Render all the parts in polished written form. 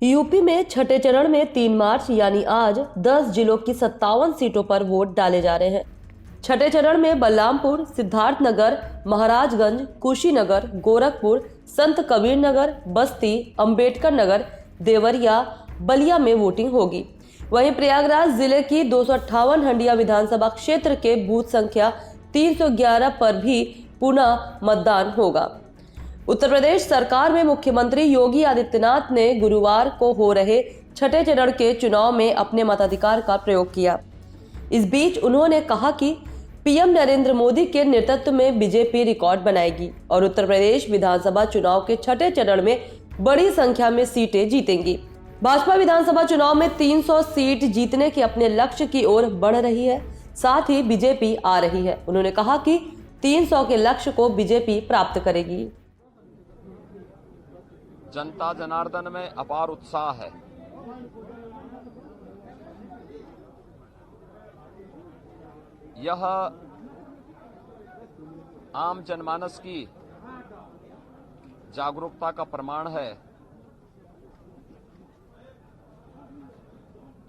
UP में छठे चरण में 3 मार्च यानी आज 10 जिलों की 57 सीटों पर वोट डाले जा रहे हैं। छठे चरण में बलरामपुर, सिद्धार्थनगर, महाराजगंज, कुशीनगर, गोरखपुर, संत कबीर नगर, बस्ती, अंबेडकर नगर, देवरिया, बलिया में वोटिंग होगी। वहीं प्रयागराज जिले की 258 हंडिया विधानसभा क्षेत्र के बूथ संख्या 311 पर भी पुनः मतदान होगा। उत्तर प्रदेश सरकार में मुख्यमंत्री योगी आदित्यनाथ ने गुरुवार को हो रहे छठे चरण के चुनाव में अपने मताधिकार का प्रयोग किया। इस बीच उन्होंने कहा कि पीएम नरेंद्र मोदी के नेतृत्व में बीजेपी रिकॉर्ड बनाएगी और उत्तर प्रदेश विधानसभा चुनाव के छठे चरण में बड़ी संख्या में सीटें जीतेंगी। भाजपा विधानसभा चुनाव में 300 सीट जीतने के अपने लक्ष्य की ओर बढ़ रही है, साथ ही बीजेपी आ रही है। उन्होंने कहा कि 300 के लक्ष्य को बीजेपी प्राप्त करेगी। जनता जनार्दन में अपार उत्साह है। यह आम जनमानस की जागरूकता का प्रमाण है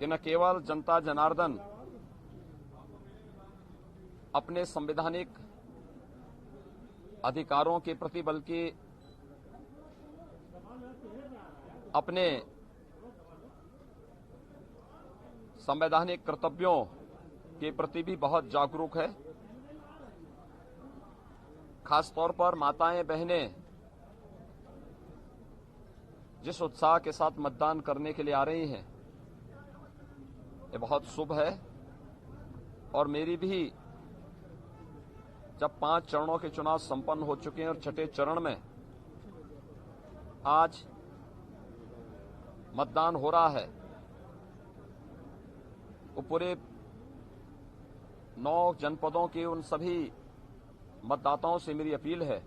कि न केवल जनता जनार्दन अपने संवैधानिक अधिकारों के प्रति बल्कि अपने संवैधानिक कर्तव्यों के प्रति भी बहुत जागरूक है। खासतौर पर माताएं बहनें जिस उत्साह के साथ मतदान करने के लिए आ रही हैं, ये बहुत शुभ है। और मेरी भी जब 5 चरणों के चुनाव संपन्न हो चुके हैं और छठे चरण में आज मतदान हो रहा है, वो पूरे 9 जनपदों के उन सभी मतदाताओं से मेरी अपील है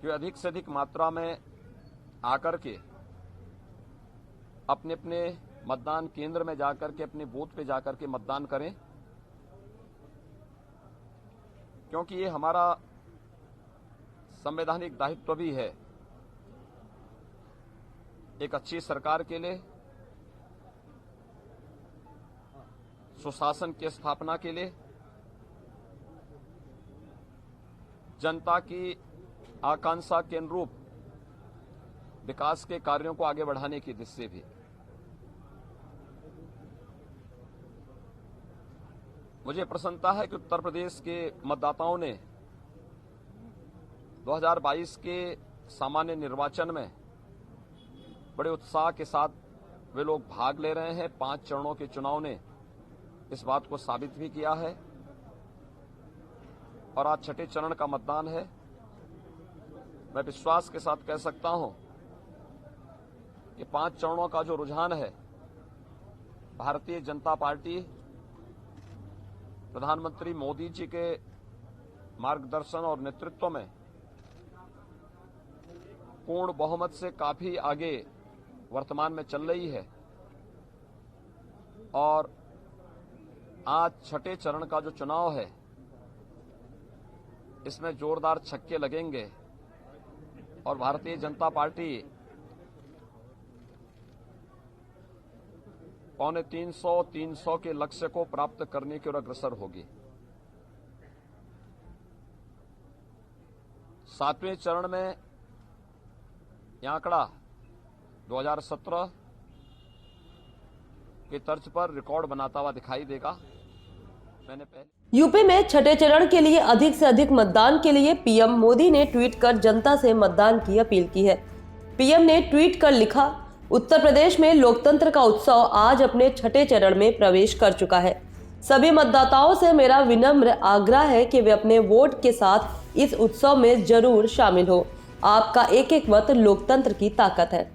कि अधिक से अधिक मात्रा में आकर के अपने अपने मतदान केंद्र में जाकर के अपने बूथ पे जाकर के मतदान करें, क्योंकि ये हमारा संवैधानिक दायित्व भी है। एक अच्छी सरकार के लिए, सुशासन की स्थापना के लिए, जनता की आकांक्षा के अनुरूप विकास के कार्यों को आगे बढ़ाने की दिशा से भी। मुझे प्रसन्नता है कि उत्तर प्रदेश के मतदाताओं ने 2022 के सामान्य निर्वाचन में बड़े उत्साह के साथ वे लोग भाग ले रहे हैं। 5 चरणों के चुनाव ने इस बात को साबित भी किया है और आज छठे चरण का मतदान है। मैं विश्वास के साथ कह सकता हूं कि 5 चरणों का जो रुझान है, भारतीय जनता पार्टी प्रधानमंत्री मोदी जी के मार्गदर्शन और नेतृत्व में पूर्ण बहुमत से काफी आगे वर्तमान में चल रही है। और आज छठे चरण का जो चुनाव है, इसमें जोरदार छक्के लगेंगे और भारतीय जनता पार्टी 300 के लक्ष्य को प्राप्त करने की ओर अग्रसर होगी। 7वें चरण में यह आंकड़ा 2017 के तर्ज पर रिकॉर्ड बनाता हुआ दिखाई देगा। मैंने पहले यूपी में छठे चरण के लिए अधिक से अधिक मतदान के लिए पीएम मोदी ने ट्वीट कर जनता से मतदान की अपील की है। पीएम ने ट्वीट कर लिखा, उत्तर प्रदेश में लोकतंत्र का उत्सव आज अपने छठे चरण में प्रवेश कर चुका है। सभी मतदाताओं से मेरा विनम्र आग्रह है कि वे अपने वोट के साथ इस उत्सव में जरूर शामिल हो। आपका एक एक मत लोकतंत्र की ताकत है।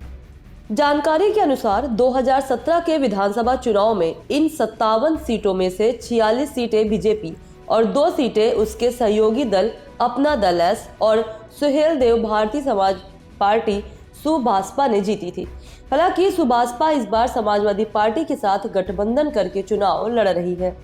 जानकारी के अनुसार 2017 के विधानसभा चुनाव में इन 57 सीटों में से 46 सीटें बीजेपी और 2 सीटें उसके सहयोगी दल अपना दल एस और सुहेल देव भारतीय समाज पार्टी सुभासपा ने जीती थी। हालांकि सुभासपा इस बार समाजवादी पार्टी के साथ गठबंधन करके चुनाव लड़ रही है।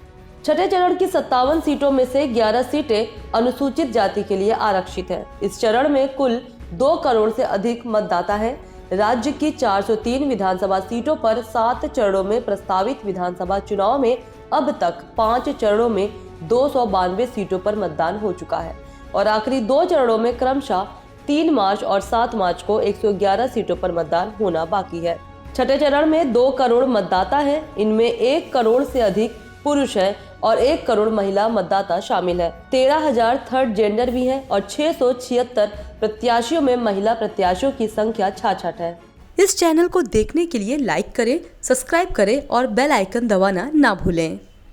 छठे चरण की 57 सीटों में से 11 सीटें अनुसूचित जाति के लिए आरक्षित है। इस चरण में कुल 2 करोड़ से अधिक मतदाता हैं। राज्य की 403 विधानसभा सीटों पर 7 चरणों में प्रस्तावित विधानसभा चुनाव में अब तक 5 चरणों में 292 सीटों पर मतदान हो चुका है और आखिरी 2 चरणों में क्रमशः 3 मार्च और 7 मार्च को 111 सीटों पर मतदान होना बाकी है। छठे चरण में 2 करोड़ मतदाता हैं। इनमें 1 करोड़ से अधिक पुरुष हैं और 1 करोड़ महिला मतदाता शामिल है। 13,000 थर्ड जेंडर भी हैं और 676 प्रत्याशियों में महिला प्रत्याशियों की संख्या 66 है। इस चैनल को देखने के लिए लाइक करें, सब्सक्राइब करें और बेल आइकन दबाना ना भूलें।